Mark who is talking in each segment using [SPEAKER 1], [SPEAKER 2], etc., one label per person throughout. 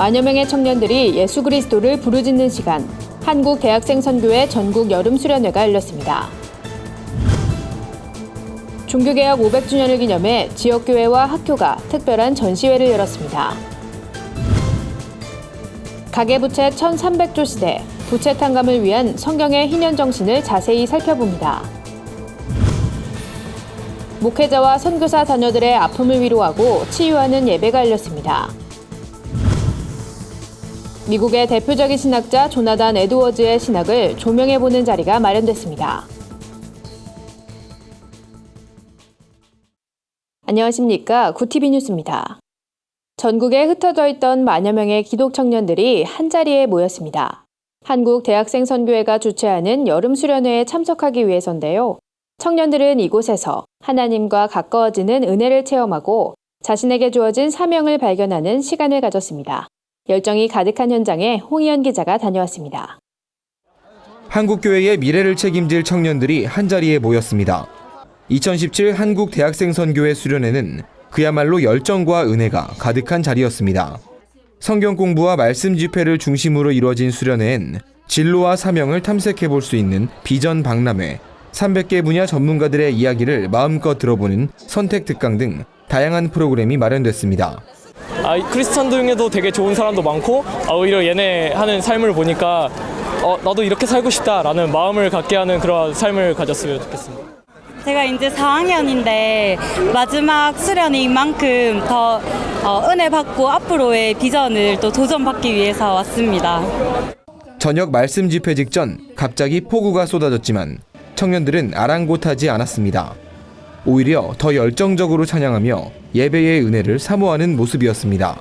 [SPEAKER 1] 만여 명의 청년들이 예수 그리스도를 부르짖는 시간, 한국 대학생 선교회 전국 여름 수련회가 열렸습니다. 종교개혁 500주년을 기념해 지역교회와 학교가 특별한 전시회를 열었습니다. 가계부채 1300조 시대, 부채 탕감을 위한 성경의 희년 정신을 자세히 살펴봅니다. 목회자와 선교사 자녀들의 아픔을 위로하고 치유하는 예배가 열렸습니다. 미국의 대표적인 신학자 조나단 에드워즈의 신학을 조명해보는 자리가 마련됐습니다. 안녕하십니까. 구티비 뉴스입니다. 전국에 흩어져 있던 만여 명의 기독 청년들이 한자리에 모였습니다. 한국 대학생 선교회가 주최하는 여름 수련회에 참석하기 위해서인데요. 청년들은 이곳에서 하나님과 가까워지는 은혜를 체험하고 자신에게 주어진 사명을 발견하는 시간을 가졌습니다. 열정이 가득한 현장에 홍희연 기자가 다녀왔습니다.
[SPEAKER 2] 한국교회의 미래를 책임질 청년들이 한자리에 모였습니다. 2017 한국 대학생 선교회 수련회는 그야말로 열정과 은혜가 가득한 자리였습니다. 성경 공부와 말씀 집회를 중심으로 이루어진 수련회엔 진로와 사명을 탐색해 볼 수 있는 비전 박람회, 300개 분야 전문가들의 이야기를 마음껏 들어보는 선택 특강 등 다양한 프로그램이 마련됐습니다.
[SPEAKER 3] 크리스찬 중에도 되게 좋은 사람도 많고 오히려 얘네 하는 삶을 보니까 나도 이렇게 살고 싶다라는 마음을 갖게 하는 그런 삶을 가졌으면 좋겠습니다.
[SPEAKER 4] 제가 이제 4학년인데 마지막 수련인 만큼 더 은혜 받고 앞으로의 비전을 또 도전받기 위해서 왔습니다.
[SPEAKER 2] 저녁 말씀 집회 직전 갑자기 폭우가 쏟아졌지만 청년들은 아랑곳하지 않았습니다. 오히려 더 열정적으로 찬양하며 예배의 은혜를 사모하는 모습이었습니다.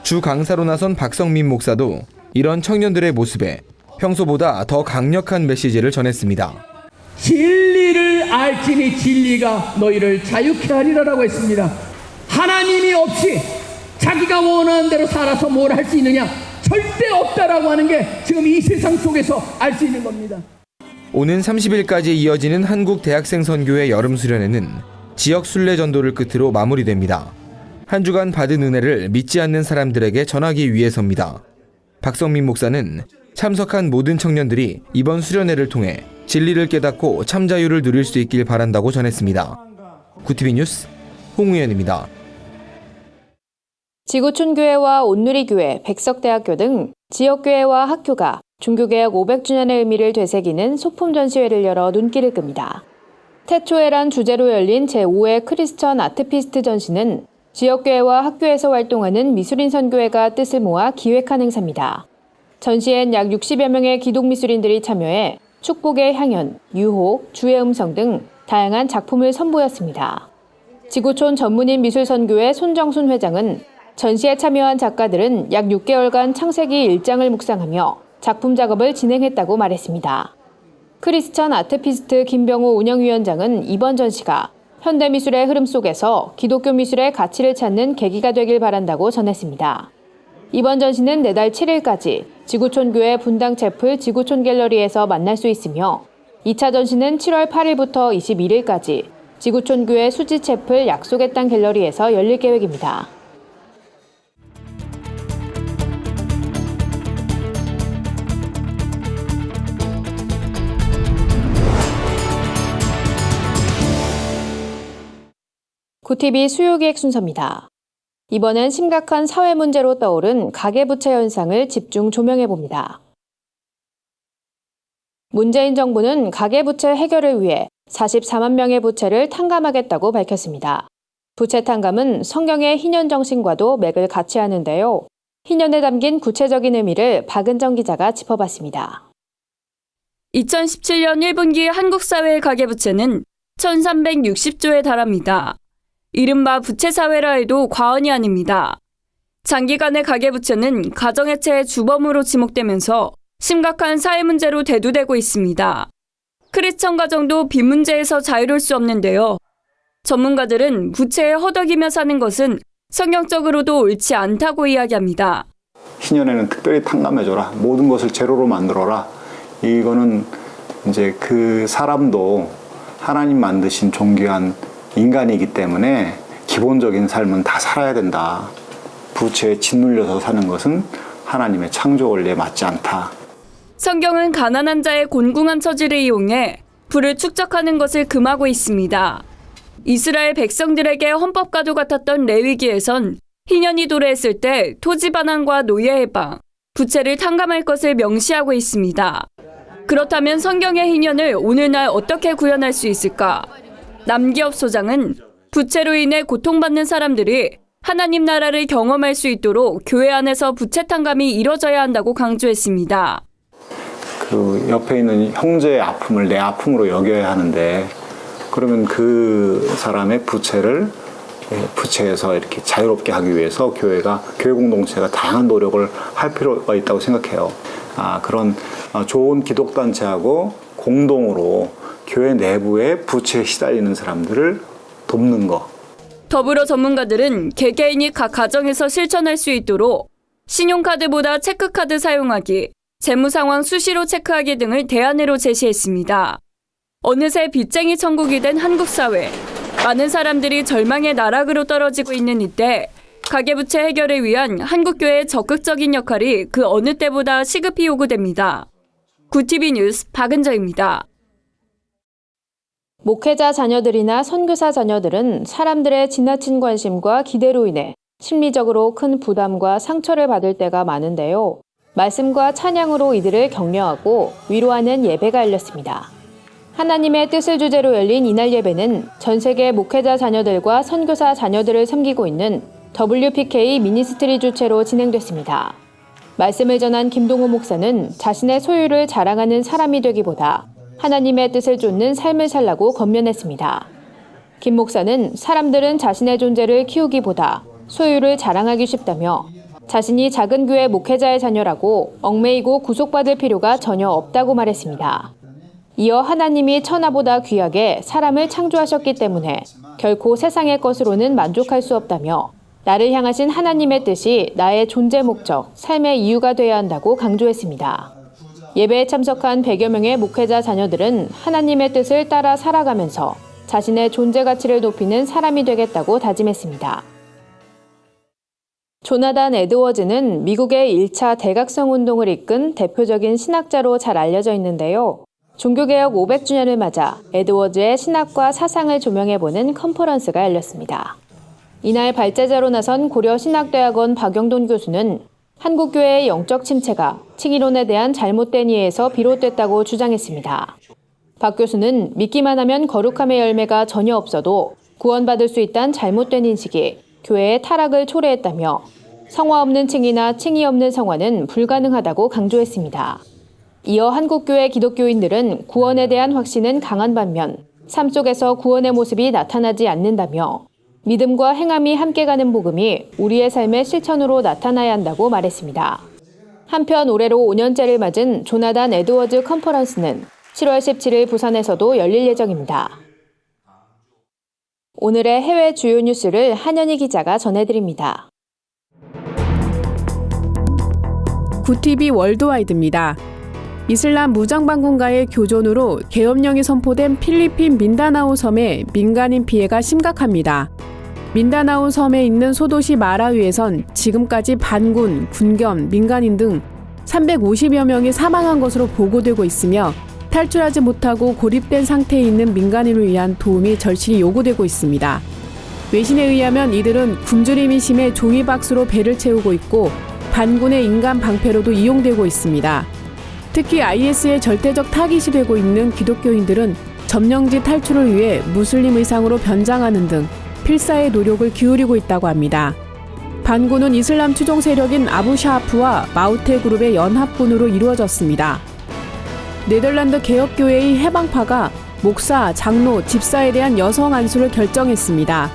[SPEAKER 2] 주 강사로 나선 박성민 목사도 이런 청년들의 모습에 평소보다 더 강력한 메시지를 전했습니다.
[SPEAKER 5] 진리를 알지니 진리가 너희를 자유케 하리라라고 했습니다. 하나님이 없이 자기가 원하는 대로 살아서 뭘 할 수 있느냐? 절대 없다라고 하는 게 지금 이 세상 속에서 알 수 있는 겁니다.
[SPEAKER 2] 오는 30일까지 이어지는 한국 대학생 선교회 여름 수련회는 지역 순례 전도를 끝으로 마무리됩니다. 한 주간 받은 은혜를 믿지 않는 사람들에게 전하기 위해서입니다. 박성민 목사는 참석한 모든 청년들이 이번 수련회를 통해 진리를 깨닫고 참 자유를 누릴 수 있길 바란다고 전했습니다. 구티비 뉴스 홍우연입니다.
[SPEAKER 1] 지구촌교회와 온누리교회, 백석대학교 등 지역교회와 학교가 종교개혁 500주년의 의미를 되새기는 소품 전시회를 열어 눈길을 끕니다. 태초에란 주제로 열린 제5회 크리스천 아트피스트 전시는 지역교회와 학교에서 활동하는 미술인 선교회가 뜻을 모아 기획한 행사입니다. 전시엔 약 60여 명의 기독미술인들이 참여해 축복의 향연, 유혹, 주의 음성 등 다양한 작품을 선보였습니다. 지구촌 전문인 미술선교회 손정순 회장은 전시에 참여한 작가들은 약 6개월간 창세기 1장을 묵상하며 작품 작업을 진행했다고 말했습니다. 크리스천 아트피스트 김병호 운영위원장은 이번 전시가 현대미술의 흐름 속에서 기독교 미술의 가치를 찾는 계기가 되길 바란다고 전했습니다. 이번 전시는 내달 7일까지 지구촌교회 분당 채플 지구촌 갤러리에서 만날 수 있으며 2차 전시는 7월 8일부터 21일까지 지구촌교회 수지 채플 약속의 땅 갤러리에서 열릴 계획입니다. 구티비 수요기획 순서입니다. 이번엔 심각한 사회 문제로 떠오른 가계부채 현상을 집중 조명해봅니다. 문재인 정부는 가계부채 해결을 위해 44만 명의 부채를 탕감하겠다고 밝혔습니다. 부채 탕감은 성경의 희년 정신과도 맥을 같이 하는데요. 희년에 담긴 구체적인 의미를 박은정 기자가 짚어봤습니다.
[SPEAKER 6] 2017년 1분기 한국 사회의 가계부채는 1,360조에 달합니다. 이른바 부채사회라 해도 과언이 아닙니다. 장기간의 가계부채는 가정해체의 주범으로 지목되면서 심각한 사회 문제로 대두되고 있습니다. 크리스천 가정도 빚 문제에서 자유로울 수 없는데요. 전문가들은 부채에 허덕이며 사는 것은 성경적으로도 옳지 않다고 이야기합니다.
[SPEAKER 7] 희년에는 특별히 탕감해줘라. 모든 것을 제로로 만들어라. 이거는 이제 그 사람도 하나님 만드신 존귀한 인간이기 때문에 기본적인 삶은 다 살아야 된다. 부채에 짓눌려서 사는 것은 하나님의 창조 원리에 맞지 않다.
[SPEAKER 6] 성경은 가난한 자의 곤궁한 처지를 이용해 부를 축적하는 것을 금하고 있습니다. 이스라엘 백성들에게 헌법과도 같았던 레위기에선 희년이 도래했을 때 토지 반환과 노예 해방, 부채를 탕감할 것을 명시하고 있습니다. 그렇다면 성경의 희년을 오늘날 어떻게 구현할 수 있을까? 남기업 소장은 부채로 인해 고통받는 사람들이 하나님 나라를 경험할 수 있도록 교회 안에서 부채 탕감이 이뤄져야 한다고 강조했습니다.
[SPEAKER 7] 그 옆에 있는 형제의 아픔을 내 아픔으로 여겨야 하는데 그러면 그 사람의 부채에서 이렇게 자유롭게 하기 위해서 교회 공동체가 다양한 노력을 할 필요가 있다고 생각해요. 그런 좋은 기독단체하고 공동으로 교회 내부에 부채에 시달리는 사람들을 돕는 것.
[SPEAKER 6] 더불어 전문가들은 개개인이 각 가정에서 실천할 수 있도록 신용카드보다 체크카드 사용하기, 재무 상황 수시로 체크하기 등을 대안으로 제시했습니다. 어느새 빚쟁이 천국이 된 한국 사회. 많은 사람들이 절망의 나락으로 떨어지고 있는 이때 가계부채 해결을 위한 한국교회의 적극적인 역할이 그 어느 때보다 시급히 요구됩니다. 구TV 뉴스 박은정입니다.
[SPEAKER 1] 목회자 자녀들이나 선교사 자녀들은 사람들의 지나친 관심과 기대로 인해 심리적으로 큰 부담과 상처를 받을 때가 많은데요. 말씀과 찬양으로 이들을 격려하고 위로하는 예배가 열렸습니다. 하나님의 뜻을 주제로 열린 이날 예배는 전 세계 목회자 자녀들과 선교사 자녀들을 섬기고 있는 WPK 미니스트리 주최로 진행됐습니다. 말씀을 전한 김동호 목사는 자신의 소유를 자랑하는 사람이 되기보다 하나님의 뜻을 쫓는 삶을 살라고 권면했습니다. 김 목사는 사람들은 자신의 존재를 키우기보다 소유를 자랑하기 쉽다며 자신이 작은 교회 목회자의 자녀라고 얽매이고 구속받을 필요가 전혀 없다고 말했습니다. 이어 하나님이 천하보다 귀하게 사람을 창조하셨기 때문에 결코 세상의 것으로는 만족할 수 없다며 나를 향하신 하나님의 뜻이 나의 존재 목적, 삶의 이유가 되어야 한다고 강조했습니다. 예배에 참석한 100여 명의 목회자 자녀들은 하나님의 뜻을 따라 살아가면서 자신의 존재 가치를 높이는 사람이 되겠다고 다짐했습니다. 조나단 에드워즈는 미국의 1차 대각성 운동을 이끈 대표적인 신학자로 잘 알려져 있는데요. 종교개혁 500주년을 맞아 에드워즈의 신학과 사상을 조명해보는 컨퍼런스가 열렸습니다. 이날 발제자로 나선 고려신학대학원 박영돈 교수는 한국교회의 영적 침체가 칭의론에 대한 잘못된 이해에서 비롯됐다고 주장했습니다. 박 교수는 믿기만 하면 거룩함의 열매가 전혀 없어도 구원받을 수 있다는 잘못된 인식이 교회의 타락을 초래했다며 성화 없는 칭의나 칭의 없는 성화는 불가능하다고 강조했습니다. 이어 한국교회 기독교인들은 구원에 대한 확신은 강한 반면 삶 속에서 구원의 모습이 나타나지 않는다며 믿음과 행함이 함께 가는 복음이 우리의 삶의 실천으로 나타나야 한다고 말했습니다. 한편 올해로 5년째를 맞은 조나단 에드워즈 컨퍼런스는 7월 17일 부산에서도 열릴 예정입니다. 오늘의 해외 주요 뉴스를 한현희 기자가 전해드립니다.
[SPEAKER 8] 구TV 월드와이드입니다. 이슬람 무장반군과의 교전으로 계엄령이 선포된 필리핀 민다나오 섬의 민간인 피해가 심각합니다. 민다나오 섬에 있는 소도시 마라위에선 지금까지 반군, 군견, 민간인 등 350여 명이 사망한 것으로 보고되고 있으며 탈출하지 못하고 고립된 상태에 있는 민간인을 위한 도움이 절실히 요구되고 있습니다. 외신에 의하면 이들은 굶주림이 심해 종이박스로 배를 채우고 있고 반군의 인간 방패로도 이용되고 있습니다. 특히 IS의 절대적 타깃이 되고 있는 기독교인들은 점령지 탈출을 위해 무슬림 의상으로 변장하는 등 필사의 노력을 기울이고 있다고 합니다. 반군은 이슬람 추종 세력인 아부샤하프와 마우테 그룹의 연합군으로 이루어졌습니다. 네덜란드 개혁교회의 해방파가 목사, 장로, 집사에 대한 여성 안수를 결정했습니다.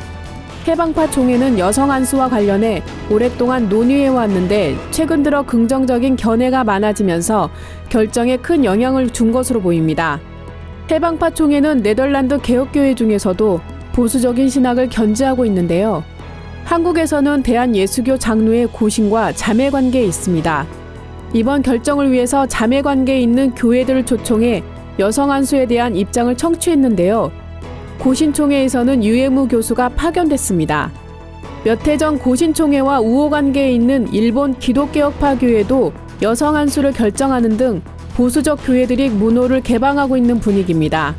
[SPEAKER 8] 해방파 총회는 여성 안수와 관련해 오랫동안 논의해왔는데 최근 들어 긍정적인 견해가 많아지면서 결정에 큰 영향을 준 것으로 보입니다. 해방파 총회는 네덜란드 개혁교회 중에서도 보수적인 신학을 견지하고 있는데요. 한국에서는 대한예수교 장로의 고신과 자매관계에 있습니다. 이번 결정을 위해서 자매관계에 있는 교회들을 초청해 여성 안수에 대한 입장을 청취했는데요. 고신총회에서는 유해무 교수가 파견됐습니다. 몇 해 전 고신총회와 우호 관계에 있는 일본 기독개혁파 교회도 여성 안수를 결정하는 등 보수적 교회들이 문호를 개방하고 있는 분위기입니다.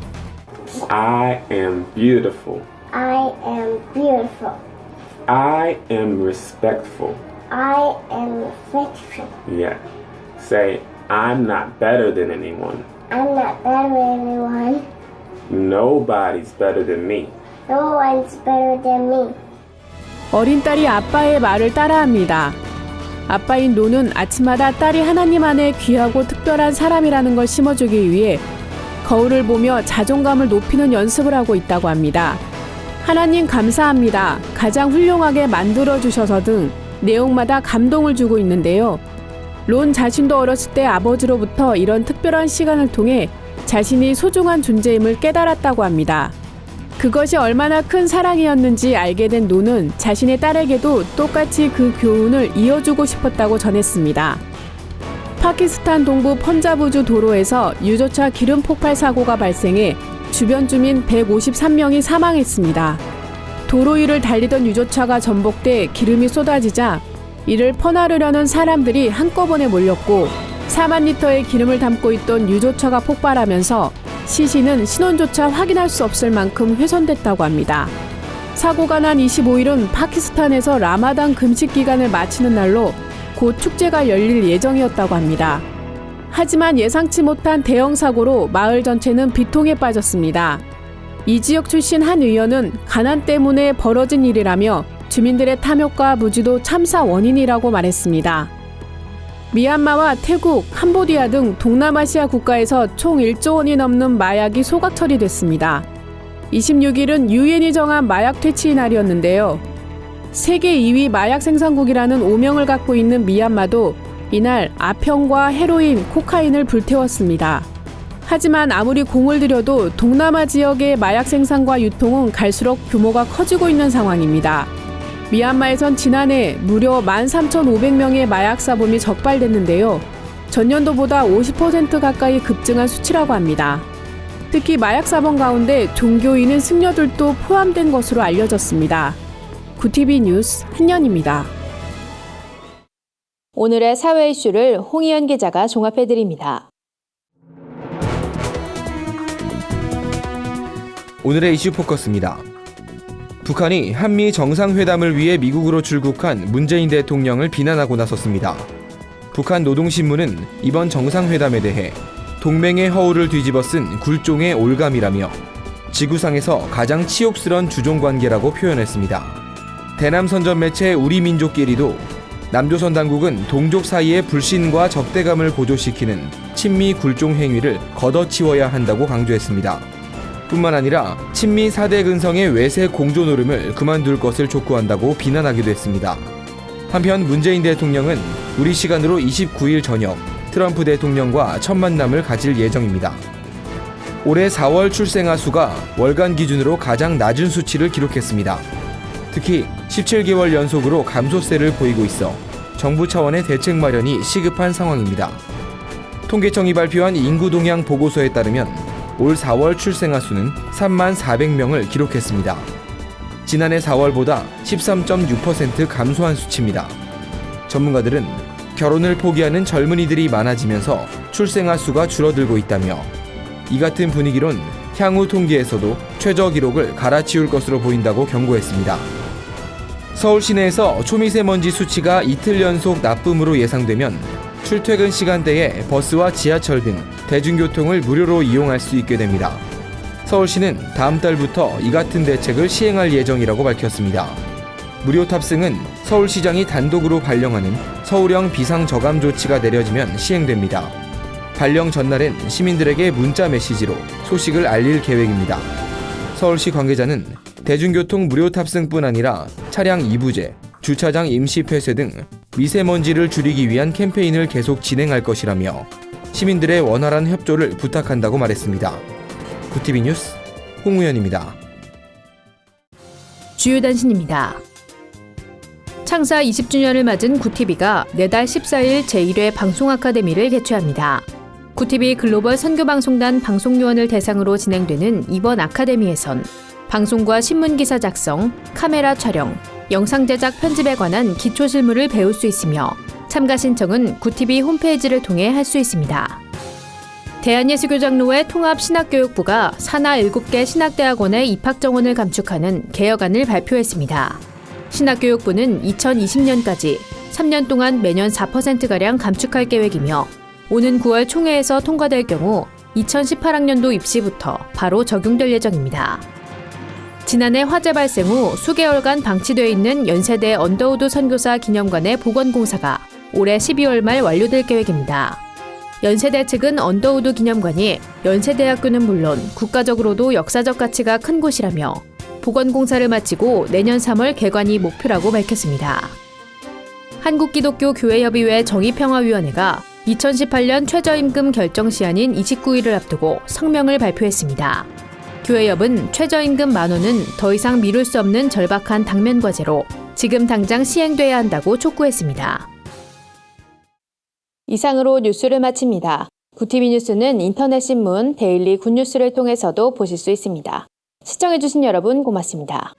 [SPEAKER 9] I am beautiful.
[SPEAKER 10] I am beautiful.
[SPEAKER 9] I am respectful.
[SPEAKER 10] I am respectful.
[SPEAKER 9] Yeah. Say, I'm not better than anyone.
[SPEAKER 10] I'm not better than anyone.
[SPEAKER 9] Nobody's better than me.
[SPEAKER 10] No one's better than me.
[SPEAKER 8] 어린 딸이 아빠의 말을 따라합니다. 아빠인 노는 아침마다 딸이 하나님 안에 귀하고 특별한 사람이라는 걸 심어주기 위해 거울을 보며 자존감을 높이는 연습을 하고 있다고 합니다. 하나님 감사합니다. 가장 훌륭하게 만들어주셔서 등 내용마다 감동을 주고 있는데요. 론 자신도 어렸을 때 아버지로부터 이런 특별한 시간을 통해 자신이 소중한 존재임을 깨달았다고 합니다. 그것이 얼마나 큰 사랑이었는지 알게 된 노는 자신의 딸에게도 똑같이 그 교훈을 이어주고 싶었다고 전했습니다. 파키스탄 동부 펀자부주 도로에서 유조차 기름 폭발 사고가 발생해 주변 주민 153명이 사망했습니다. 도로 위를 달리던 유조차가 전복돼 기름이 쏟아지자 이를 퍼나르려는 사람들이 한꺼번에 몰렸고 4만 리터의 기름을 담고 있던 유조차가 폭발하면서 시신은 신원조차 확인할 수 없을 만큼 훼손됐다고 합니다. 사고가 난 25일은 파키스탄에서 라마단 금식 기간을 마치는 날로 곧 축제가 열릴 예정이었다고 합니다. 하지만 예상치 못한 대형 사고로 마을 전체는 비통에 빠졌습니다. 이 지역 출신 한 의원은 가난 때문에 벌어진 일이라며 주민들의 탐욕과 무지도 참사 원인이라고 말했습니다. 미얀마와 태국, 캄보디아 등 동남아시아 국가에서 총 1조 원이 넘는 마약이 소각 처리됐습니다. 26일은 유엔이 정한 마약 퇴치의 날이었는데요. 세계 2위 마약 생산국이라는 오명을 갖고 있는 미얀마도 이날 아평과 헤로인, 코카인을 불태웠습니다. 하지만 아무리 공을 들여도 동남아 지역의 마약 생산과 유통은 갈수록 규모가 커지고 있는 상황입니다. 미얀마에선 지난해 무려 13,500명의 마약 사범이 적발됐는데요. 전년도보다 50% 가까이 급증한 수치라고 합니다. 특히 마약 사범 가운데 종교인인 승려들도 포함된 것으로 알려졌습니다. 구티비 뉴스 한연입니다.
[SPEAKER 1] 오늘의 사회 이슈를 홍희연 기자가 종합해드립니다.
[SPEAKER 2] 오늘의 이슈 포커스입니다. 북한이 한미 정상회담을 위해 미국으로 출국한 문재인 대통령을 비난하고 나섰습니다. 북한 노동신문은 이번 정상회담에 대해 동맹의 허울을 뒤집어 쓴 굴종의 올감이라며 지구상에서 가장 치욕스런 주종관계라고 표현했습니다. 대남선전 매체 우리민족끼리도 남조선 당국은 동족 사이의 불신과 적대감을 고조시키는 친미 굴종 행위를 걷어치워야 한다고 강조했습니다. 뿐만 아니라 친미 4대 근성의 외세 공조 노름을 그만둘 것을 촉구한다고 비난하기도 했습니다. 한편 문재인 대통령은 우리 시간으로 29일 저녁 트럼프 대통령과 첫 만남을 가질 예정입니다. 올해 4월 출생아 수가 월간 기준으로 가장 낮은 수치를 기록했습니다. 특히 17개월 연속으로 감소세를 보이고 있어 정부 차원의 대책 마련이 시급한 상황입니다. 통계청이 발표한 인구 동향 보고서에 따르면 올 4월 출생아 수는 3만 400명을 기록했습니다. 지난해 4월보다 13.6% 감소한 수치입니다. 전문가들은 결혼을 포기하는 젊은이들이 많아지면서 출생아 수가 줄어들고 있다며 이 같은 분위기론 향후 통계에서도 최저 기록을 갈아치울 것으로 보인다고 경고했습니다. 서울 시내에서 초미세먼지 수치가 이틀 연속 나쁨으로 예상되면 출퇴근 시간대에 버스와 지하철 등 대중교통을 무료로 이용할 수 있게 됩니다. 서울시는 다음 달부터 이 같은 대책을 시행할 예정이라고 밝혔습니다. 무료 탑승은 서울시장이 단독으로 발령하는 서울형 비상저감 조치가 내려지면 시행됩니다. 발령 전날엔 시민들에게 문자 메시지로 소식을 알릴 계획입니다. 서울시 관계자는 대중교통 무료 탑승뿐 아니라 차량 이부제, 주차장 임시 폐쇄 등 미세먼지를 줄이기 위한 캠페인을 계속 진행할 것이라며 시민들의 원활한 협조를 부탁한다고 말했습니다. 구티비 뉴스 홍우연입니다.
[SPEAKER 1] 주요 단신입니다. 창사 20주년을 맞은 구티비가 내달 14일 제1회 방송아카데미를 개최합니다. 구티비 글로벌 선교방송단 방송요원을 대상으로 진행되는 이번 아카데미에선 방송과 신문기사 작성, 카메라 촬영, 영상 제작 편집에 관한 기초 실무를 배울 수 있으며 참가 신청은 구티비 홈페이지를 통해 할 수 있습니다. 대한예수교장로회 통합신학교육부가 산하 7개 신학대학원의 입학 정원을 감축하는 개혁안을 발표했습니다. 신학교육부는 2020년까지 3년 동안 매년 4%가량 감축할 계획이며 오는 9월 총회에서 통과될 경우 2018학년도 입시부터 바로 적용될 예정입니다. 지난해 화재 발생 후 수개월간 방치되어 있는 연세대 언더우드 선교사 기념관의 복원공사가 올해 12월 말 완료될 계획입니다. 연세대 측은 언더우드 기념관이 연세대학교는 물론 국가적으로도 역사적 가치가 큰 곳이라며 복원공사를 마치고 내년 3월 개관이 목표라고 밝혔습니다. 한국기독교교회협의회 정의평화위원회가 2018년 최저임금 결정 시한인 29일을 앞두고 성명을 발표했습니다. 교회협은 최저임금 10,000원은 더 이상 미룰 수 없는 절박한 당면 과제로 지금 당장 시행돼야 한다고 촉구했습니다. 이상으로 뉴스를 마칩니다. 구티비 뉴스는 인터넷 신문 데일리 굿뉴스를 통해서도 보실 수 있습니다. 시청해주신 여러분 고맙습니다.